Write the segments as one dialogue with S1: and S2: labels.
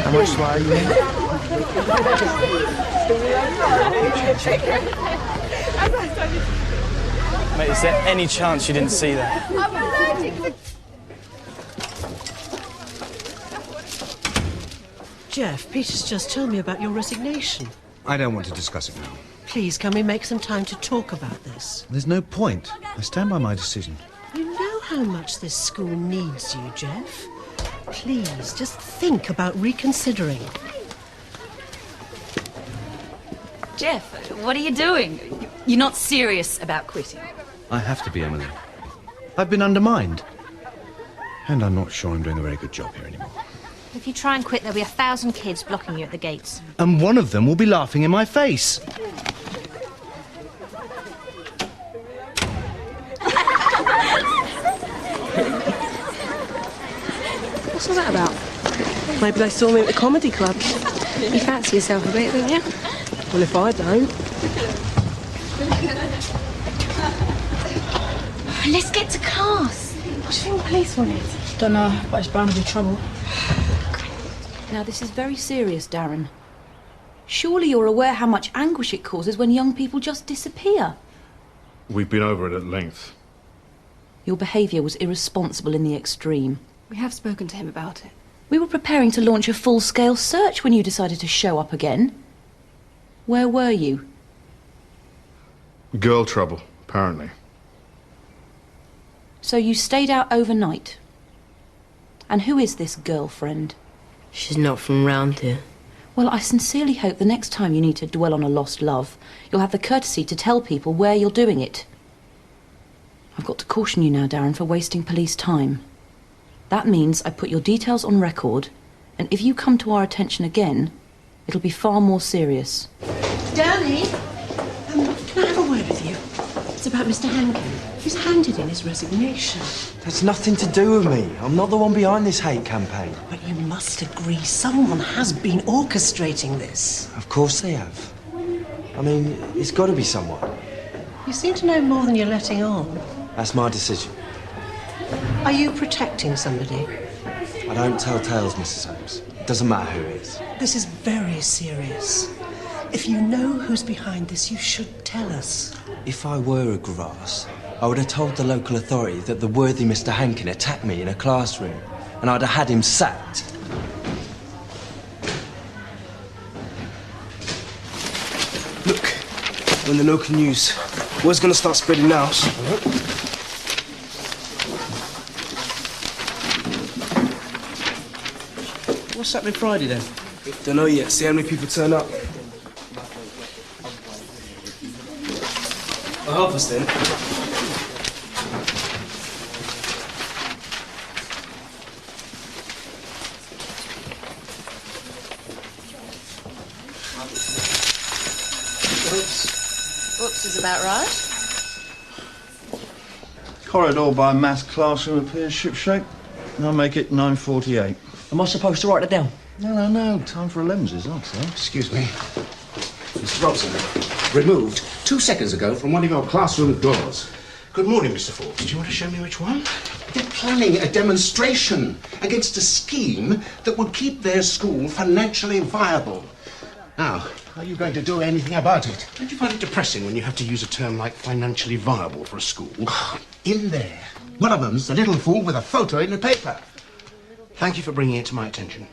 S1: How much do I owe you? Mate, is there any chance you didn't see that?
S2: I'm allergic to...
S3: Jeff, Peter's just told me about your resignation.
S4: I don't want to discuss it now.
S3: Please, can we make some time to talk about this?
S4: There's no point. I stand by my decision.
S3: You know how much this school needs you, Jeff. Please, just think about reconsidering.
S5: Jeff, what are you doing? You're not serious about quitting.
S4: I have to be, Emily. I've been undermined. And I'm not sure I'm doing a very good job here anymore.
S6: If you try and quit, there'll be 1,000 kids blocking you at the gates.
S4: And one of them will be laughing in my face.
S7: What's all that about? Maybe they saw me at the comedy club. You fancy yourself a bit, don't you? Well, if I don't.
S6: Let's get to class.
S7: What do you think the police wanted? Don't know, but it's bound to be trouble.
S5: Now, this is very serious, Darren. Surely you're aware how much anguish it causes when young people just disappear.
S8: We've been over it at length.
S5: Your behaviour was irresponsible in the extreme.
S7: We have spoken to him about it.
S5: We were preparing to launch a full-scale search when you decided to show up again. Where were you?
S8: Girl trouble, apparently.
S5: So you stayed out overnight. And who is this girlfriend?
S7: She's not from round here.
S5: Well, I sincerely hope the next time you need to dwell on a lost love, you'll have the courtesy to tell people where you're doing it. I've got to caution you now, Darren, for wasting police time. That means I put your details on record, and if you come to our attention again, it'll be far more serious.
S3: Danny, can I have a word with you? It's about Mr. Hankin. He's handed in his resignation.
S1: That's nothing to do with me. I'm not the one behind this hate campaign.
S3: But you must agree someone has been orchestrating this.
S1: Of course they have. I mean, it's got to be someone.
S3: You seem to know more than you're letting on.
S1: That's my decision.
S3: Are you protecting somebody?
S1: I don't tell tales, Mrs. Holmes. It doesn't matter who it is.
S3: This is very serious. If you know who's behind this, you should tell us.
S1: If I were a grass, I would have told the local authority that the worthy Mr. Hankin attacked me in a classroom, and I'd have had him sacked.
S9: Look, we're in the local news. Word's gonna start spreading now. So...
S1: What's happening Friday, then?
S9: Don't know yet. See how many people turn up. I'll help us then.
S5: Oops is about right.
S10: Corridor by maths classroom appears shipshape. I'll make it 9:48.
S1: Am I supposed to write it down?
S10: No. Time for 11s is up, sir.
S11: Excuse me. Mr. Robson, removed 2 seconds ago from one of your classroom doors. Good morning, Mr. Forbes. Do you want to show me which one? They're planning a demonstration against a scheme that would keep their school financially viable. Now, are you going to do anything about it? Don't you find it depressing when you have to use a term like financially viable for a school? In there, one of them's a little fool with a photo in the paper. Thank you for bringing it to my attention.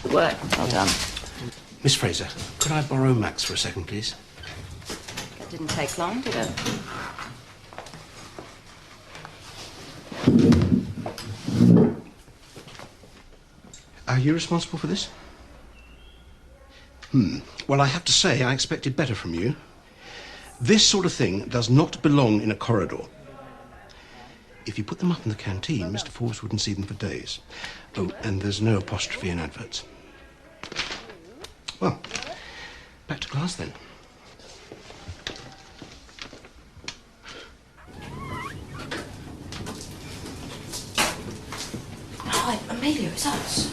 S5: Good work. Well done.
S11: Miss Fraser, could I borrow Max for a second, please?
S5: That didn't take long, did it?
S11: Are you responsible for this? Well, I have to say, I expected better from you. This sort of thing does not belong in a corridor. If you put them up in the canteen, Mr. Forbes wouldn't see them for days. Oh, and there's no apostrophe in adverts. Well, back to class then.
S7: Hi, Amelia, it's us.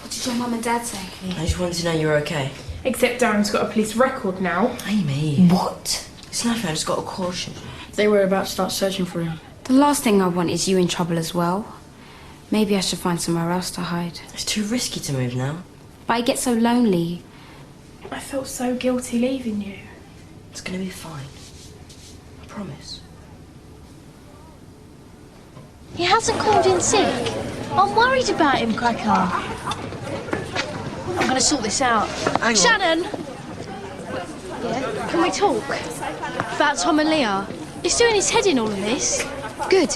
S2: What did your mum and dad say?
S7: I just wanted to know you were okay.
S12: Except Darren's got a police record now.
S7: Amy.
S2: What?
S7: It's nothing, I just got a caution.
S2: They were about to start searching for him.
S12: The last thing I want is you in trouble as well. Maybe I should find somewhere else to hide.
S7: It's too risky to move now.
S12: But I get so lonely.
S2: I felt so guilty leaving you.
S7: It's going to be fine. I promise.
S13: He hasn't called in sick. I'm worried about him, Cracker. I'm going to sort this out.
S7: Hang on.
S13: Shannon! Yeah? Can we talk? About Tom and Leah? He's doing his head in all of this.
S14: Good.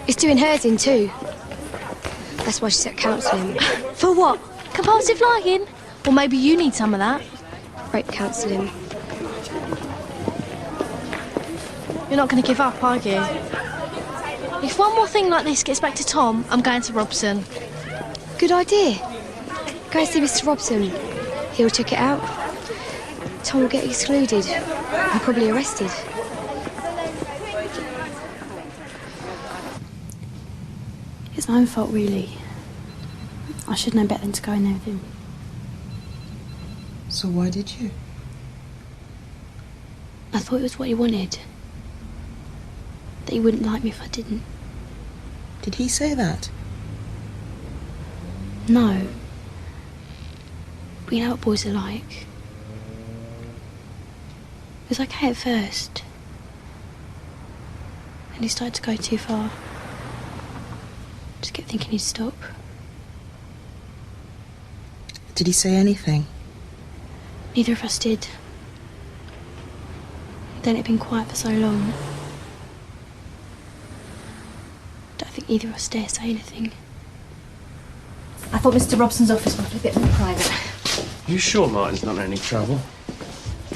S14: He's doing hers in too. That's why she's at counselling.
S13: For what? Compulsive lying? Or maybe you need some of that.
S14: Rape counselling.
S13: You're not going to give up, are you? If one more thing like this gets back to Tom, I'm going to Robson.
S14: Good idea. Go and see Mr. Robson. He'll check it out. Tom will get excluded and probably arrested.
S5: It's my own fault, really. I should know better than to go in there with him.
S15: So why did you?
S5: I thought it was what he wanted. That he wouldn't like me if I didn't.
S15: Did he say that?
S5: No. But you know what boys are like. It was okay at first. And he started to go too far. Just kept thinking he'd stop.
S15: Did he say anything?
S5: Neither of us did. Then it'd been quiet for so long. Don't think either of us dare say anything.
S6: I thought Mr. Robson's office might be a bit more private.
S9: You sure Martin's not in any trouble?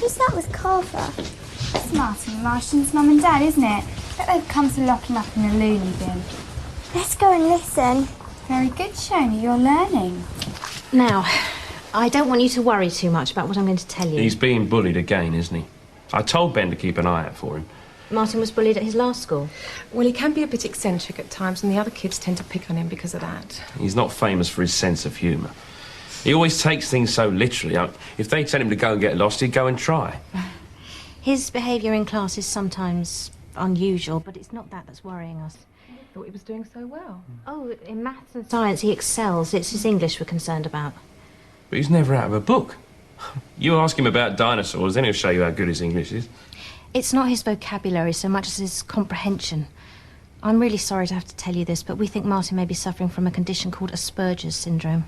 S16: Who's that with Carver? That's Martin and Martian's mum and dad, isn't it? Bet they've come to lock him up in a loony bin. Let's go and listen. Very good, Shoni, you're learning.
S6: Now, I don't want you to worry too much about what I'm going to tell you.
S17: He's being bullied again, isn't he? I told Ben to keep an eye out for him.
S6: Martin was bullied at his last school.
S7: Well, he can be a bit eccentric at times, and the other kids tend to pick on him because of that.
S17: He's not famous for his sense of humour. He always takes things so literally. If they tell him to go and get lost, he'd go and try.
S6: His behaviour in class is sometimes unusual, but it's not that that's worrying us.
S7: I thought he was doing so well.
S6: Oh, in maths and science he excels. It's his English we're concerned about.
S17: But he's never out of a book. You ask him about dinosaurs, then he'll show you how good his English is.
S6: It's not his vocabulary so much as his comprehension. I'm really sorry to have to tell you this, but we think Martin may be suffering from a condition called Asperger's syndrome.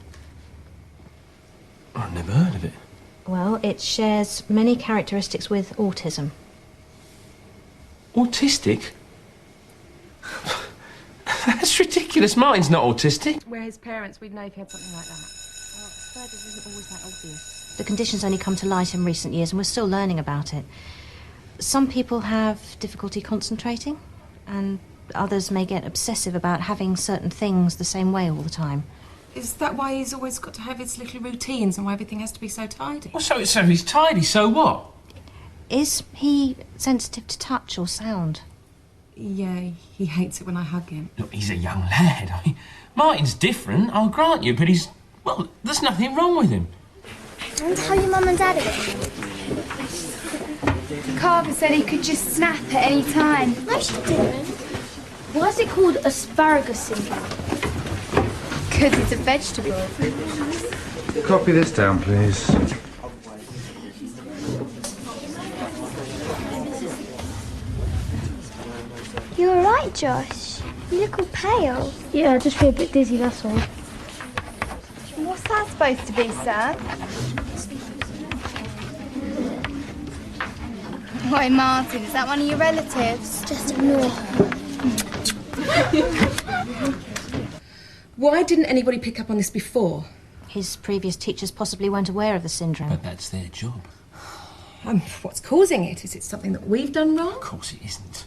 S17: I've never heard of it.
S6: Well, it shares many characteristics with autism.
S17: Autistic? That's ridiculous. Martin's not autistic.
S7: We're his parents. We'd know if he had something like that.
S6: Well, Asperger's isn't always that obvious. The condition's only come to light in recent years, and we're still learning about it. Some people have difficulty concentrating, and others may get obsessive about having certain things the same way all the time.
S7: Is that why he's always got to have his little routines and why everything has to be so tidy?
S17: Well, so he's tidy, so what?
S6: Is he sensitive to touch or sound?
S7: Yeah, he hates it when I hug him.
S17: Look, he's a young lad. I mean, Martin's different, I'll grant you, but he's... Well, there's nothing wrong with him.
S16: And tell your mum and dad it. Carver said he could just snap at any time.
S13: No, she didn't. Why is it called asparagus syndrome?
S16: Because it's a vegetable.
S10: Copy this down, please.
S16: You all right, Josh? You look all pale.
S13: Yeah, I just feel a bit dizzy, that's all.
S16: What's that supposed to be, sir? Why, Martin, is that one of your relatives?
S14: Just ignore her.
S7: Why didn't anybody pick up on this before?
S6: His previous teachers possibly weren't aware of the syndrome.
S17: But that's their job.
S7: What's causing it? Is it something that we've done wrong?
S17: Of course it isn't.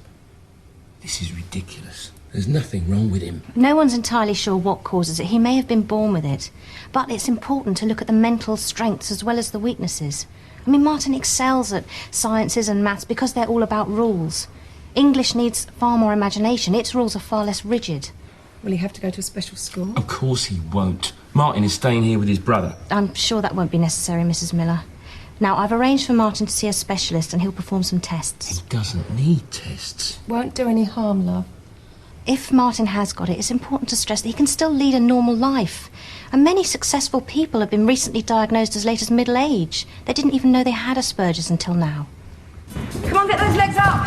S17: This is ridiculous. There's nothing wrong with him.
S6: No one's entirely sure what causes it. He may have been born with it. But it's important to look at the mental strengths as well as the weaknesses. I mean, Martin excels at sciences and maths because they're all about rules. English needs far more imagination. Its rules are far less rigid.
S7: Will he have to go to a special school?
S17: Of course he won't. Martin is staying here with his brother.
S6: I'm sure that won't be necessary, Mrs. Miller. Now, I've arranged for Martin to see a specialist and he'll perform some tests.
S4: He doesn't need tests.
S7: Won't do any harm, love.
S6: If Martin has got it, it's important to stress that he can still lead a normal life. And many successful people have been recently diagnosed as late as middle age. They didn't even know they had Asperger's until now.
S12: Come on, get those legs up.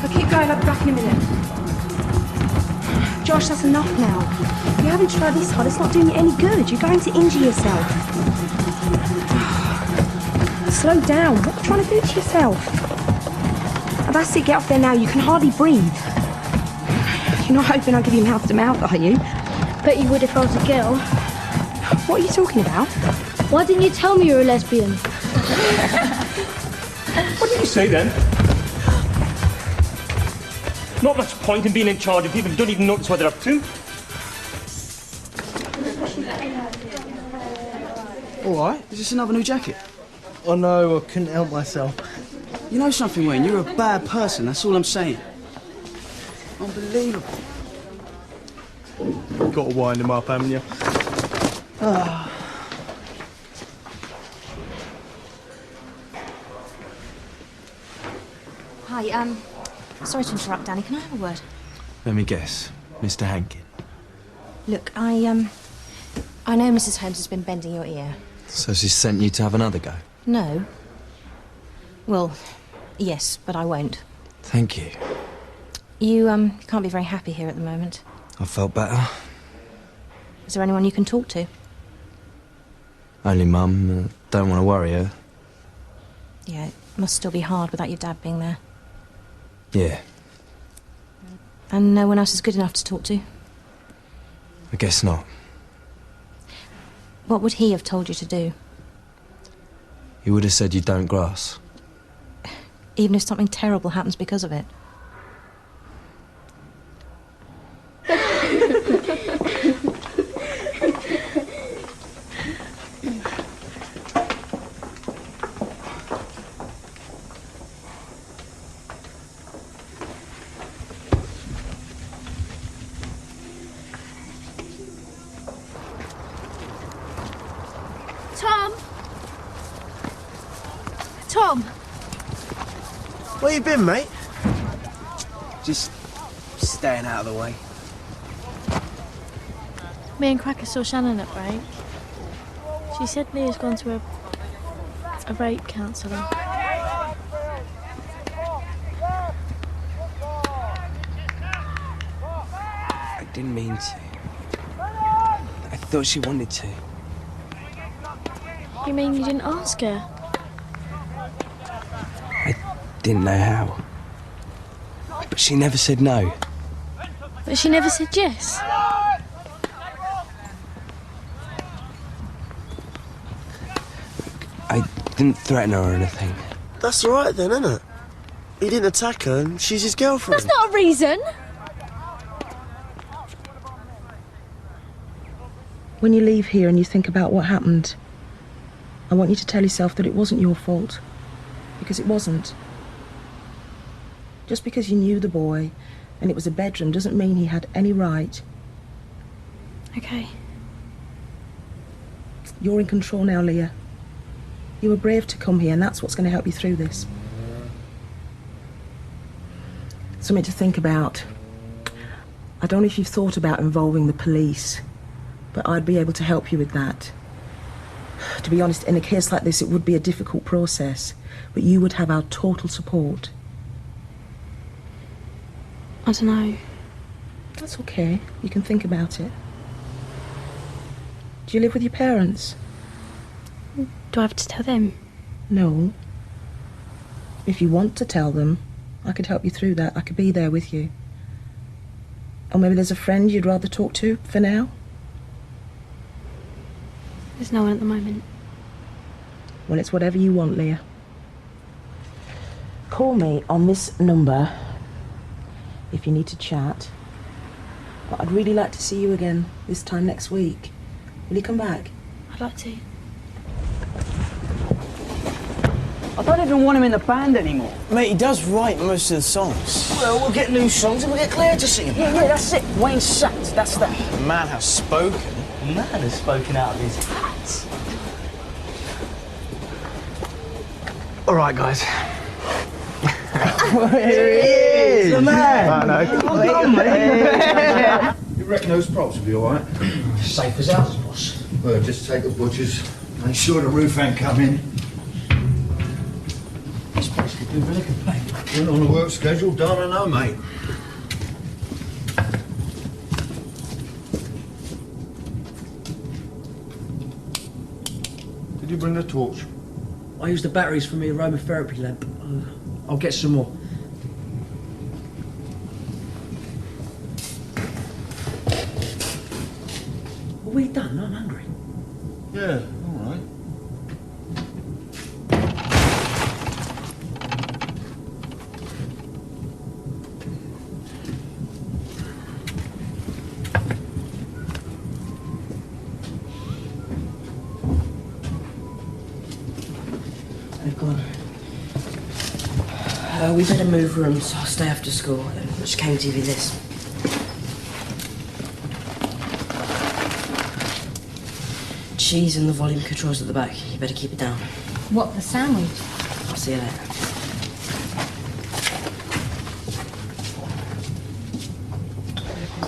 S7: So keep going, I'll be back in a minute. Josh, that's enough now. You haven't tried this hard, it's not doing you any good. You're going to injure yourself. Slow down. What are you trying to do to yourself? Oh, that's it, get off there now. You can hardly breathe. You're not hoping I'll give you mouth to mouth, are you?
S13: Bet you would if I was a girl.
S7: What are you talking about?
S13: Why didn't you tell me you were a lesbian?
S18: What did you say then? Not much point in being in charge of people who don't even notice what they're up to.
S9: All right, is this another new jacket? Oh no, I couldn't help myself. You know something, Wayne? You're a bad person, that's all I'm saying. Unbelievable.
S19: Got to wind him up, haven't you?
S9: Ah.
S6: Hi, sorry to interrupt, Danny. Can I have a word?
S1: Let me guess. Mr. Hankin.
S6: Look, I know Mrs. Holmes has been bending your ear.
S1: So she's sent you to have another go?
S6: No. Well, yes, but I won't.
S1: Thank you.
S6: You, can't be very happy here at the moment.
S1: I felt better.
S6: Is there anyone you can talk to?
S1: Only Mum. Don't want to worry her.
S6: Yeah, it must still be hard without your dad being there.
S1: Yeah,
S6: And no one else is good enough to talk to?
S1: I guess not.
S6: What would he have told you to do?
S1: He would have said you don't grass.
S6: Even if something terrible happens because of it?
S13: Tom!
S9: Where you been, mate? Just staying out of the way.
S13: Me and Cracker saw Shannon at break. She said Leah's gone to a rape counsellor.
S9: I didn't mean to. I thought she wanted to.
S13: You mean you didn't ask her?
S9: Didn't know how. But she never said no.
S13: But she never said yes.
S9: I didn't threaten her or anything.
S19: That's all right then, isn't it? He didn't attack her and she's his girlfriend.
S13: That's not a reason!
S15: When you leave here and you think about what happened, I want you to tell yourself that it wasn't your fault. Because it wasn't. Just because you knew the boy and it was a bedroom doesn't mean he had any right.
S13: Okay.
S15: You're in control now, Leah. You were brave to come here and that's what's going to help you through this. Something to think about. I don't know if you've thought about involving the police, but I'd be able to help you with that. To be honest, in a case like this, it would be a difficult process, but you would have our total support.
S13: I don't know.
S15: That's okay. You can think about it. Do you live with your parents?
S13: Do I have to tell them?
S15: No. If you want to tell them, I could help you through that. I could be there with you. Or maybe there's a friend you'd rather talk to for now?
S13: There's no one at the moment.
S15: Well, it's whatever you want, Leah. Call me on this number if you need to chat. But I'd really like to see you again this time next week. Will you come back?
S13: I'd like to.
S9: I don't even want him in the band anymore.
S19: Mate, he does write most of the songs.
S9: Well, we'll get new songs and we'll get Claire to sing them. Yeah, that's it. Wayne sacked. That's that.
S19: The man has spoken.
S9: The man has spoken out of his hat. All right, guys.
S19: Here he is!
S9: The man!
S19: I know.
S9: Well done, mate.
S10: You reckon those props will be all right?
S9: Safe as houses, boss.
S10: Well, just take the butchers. Make sure the roof ain't coming.
S9: This place could do really complain.
S10: Went on a work schedule, don't I know, mate? Did you bring the torch?
S9: I used the batteries from my aromatherapy lamp. I'll get some more. Are we done? I'm hungry.
S10: Yeah, all right.
S9: They've gone. We better move rooms. I'll stay after school. I just came to give you this. Cheese and the volume controls at the back. You better keep it down.
S6: What, the sandwich?
S9: I'll see you later.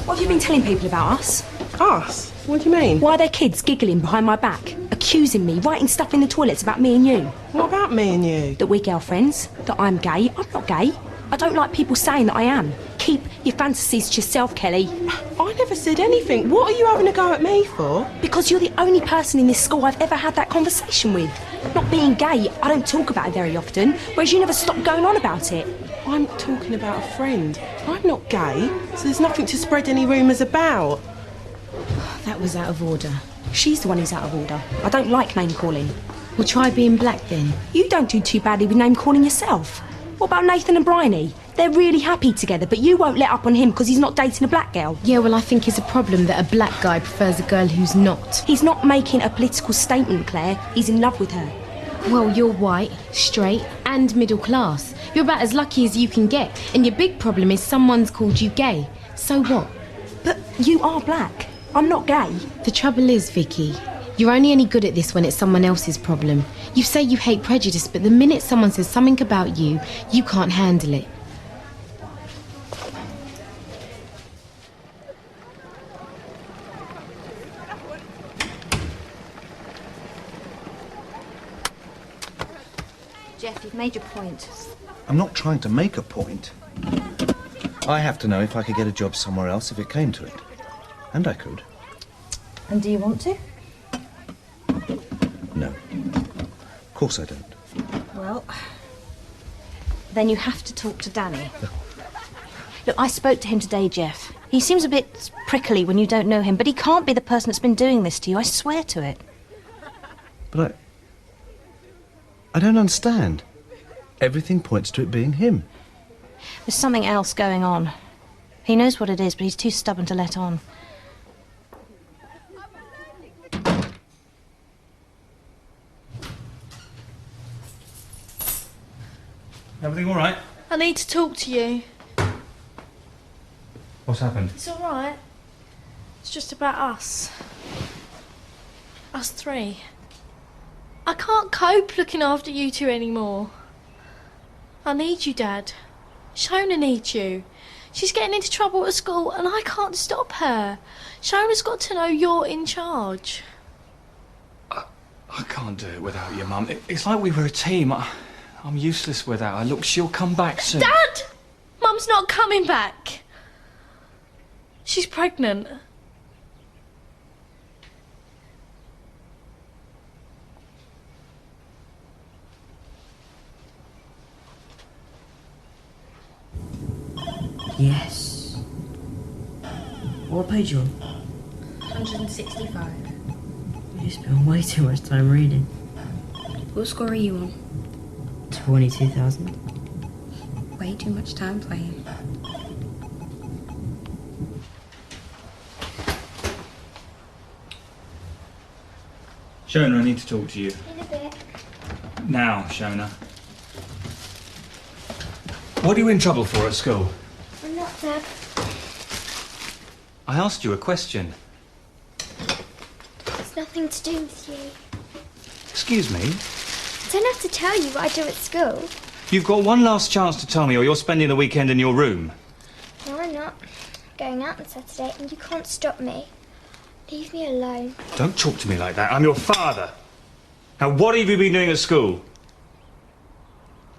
S7: What have you been telling people about us?
S15: Us? What do you mean?
S7: Why are there kids giggling behind my back, accusing me, writing stuff in the toilets about me and you?
S15: What about me and you?
S7: That we're girlfriends, that I'm gay. I'm not gay. I don't like people saying that I am. Keep your fantasies to yourself, Kelly.
S15: I never said anything. What are you having a go at me for?
S7: Because you're the only person in this school I've ever had that conversation with. Not being gay, I don't talk about it very often, whereas you never stop going on about it.
S15: I'm talking about a friend. I'm not gay, so there's nothing to spread any rumours about.
S7: That was out of order. She's the one who's out of order. I don't like name-calling.
S6: Well, try being black then.
S7: You don't do too badly with name-calling yourself. What about Nathan and Bryony? They're really happy together, but you won't let up on him because he's not dating a black girl.
S6: Yeah, well, I think it's a problem that a black guy prefers a girl who's not.
S7: He's not making a political statement, Claire. He's in love with her.
S6: Well, you're white, straight, and middle class. You're about as lucky as you can get. And your big problem is someone's called you gay. So what?
S7: But you are black. I'm not gay.
S6: The trouble is, Vicky, you're only any good at this when it's someone else's problem. You say you hate prejudice, but the minute someone says something about you, you can't handle it. Jeff, you've made your point.
S4: I'm not trying to make a point. I have to know if I could get a job somewhere else if it came to it. And I could.
S6: And do you want to?
S4: No. Of course I don't.
S6: Well, then you have to talk to Danny. Look, I spoke to him today, Jeff. He seems a bit prickly when you don't know him, but he can't be the person that's been doing this to you. I swear to it.
S4: But I don't understand. Everything points to it being him.
S6: There's something else going on. He knows what it is, but he's too stubborn to let on.
S18: Everything all right?
S13: I need to talk to you.
S18: What's happened?
S13: It's all right. It's just about us. Us three. I can't cope looking after you two anymore. I need you, Dad. Shona needs you. She's getting into trouble at school and I can't stop her. Shona's got to know you're in charge.
S1: I can't do it without you, Mum. It's like we were a team. I'm useless without her. Look, she'll come back soon.
S13: Dad! Mum's not coming back. She's pregnant.
S9: Yes. What page you on?
S12: 165.
S9: You spend way too much time reading.
S12: What score are you on?
S9: 22,000.
S12: Way too much time playing.
S18: Shona, I need to talk to you.
S16: In a bit.
S18: Now, Shona.
S20: What are you in trouble for at school?
S16: I'm not, Dad.
S20: I asked you a question.
S16: It's nothing to do with you.
S20: Excuse me?
S16: I don't have to tell you what I do at school.
S20: You've got one last chance to tell me or you're spending the weekend in your room.
S16: No, I'm not. I'm going out on Saturday and you can't stop me. Leave me alone.
S20: Don't talk to me like that. I'm your father. Now, what have you been doing at school?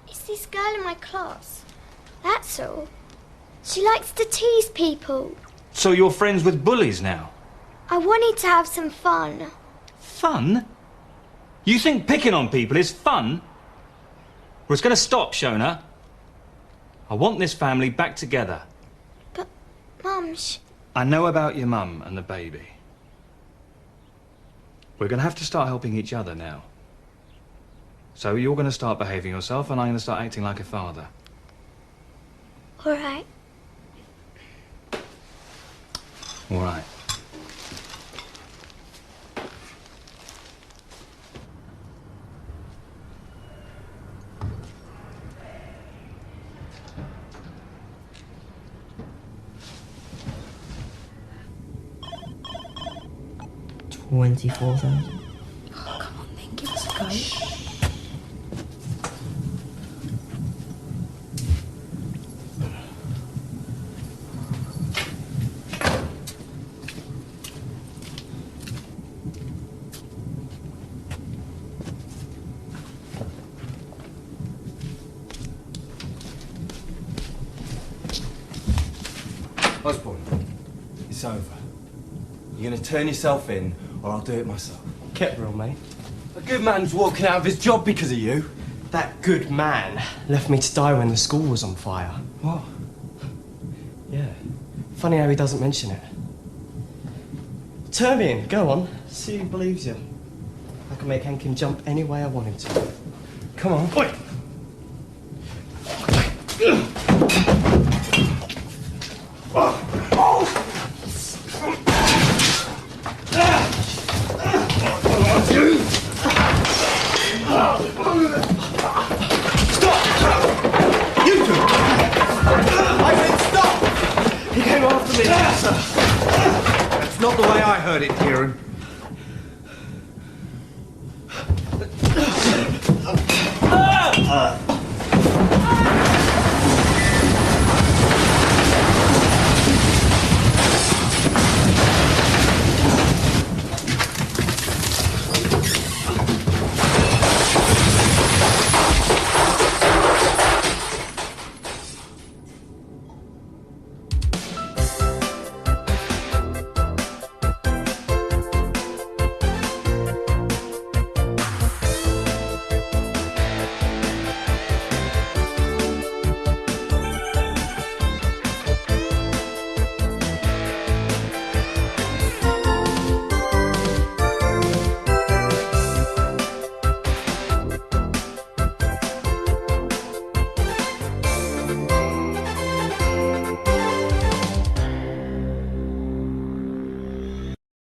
S16: It's this girl in my class. That's all. She likes to tease people.
S20: So you're friends with bullies now?
S16: I wanted to have some fun.
S20: Fun? You think picking on people is fun? Well, it's going to stop, Shona. I want this family back together.
S16: But, Mum,
S20: I know about your mum and the baby. We're going to have to start helping each other now. So you're going to start behaving yourself and I'm going to start acting like a father.
S16: All right.
S20: All right.
S21: $24,000.
S5: Oh, come on then, give us a go.
S1: Osborne, it's over. You're gonna turn yourself in, or I'll do it myself.
S21: Kept real, mate.
S1: A good man's walking out of his job because of you.
S21: That good man left me to die when the school was on fire.
S1: What?
S21: Yeah. Funny how he doesn't mention it. Turn me in, go on. See who believes you. I can make Hankin jump any way I want him to. Come on. Oi!
S4: That's not the way I heard it, Kieran.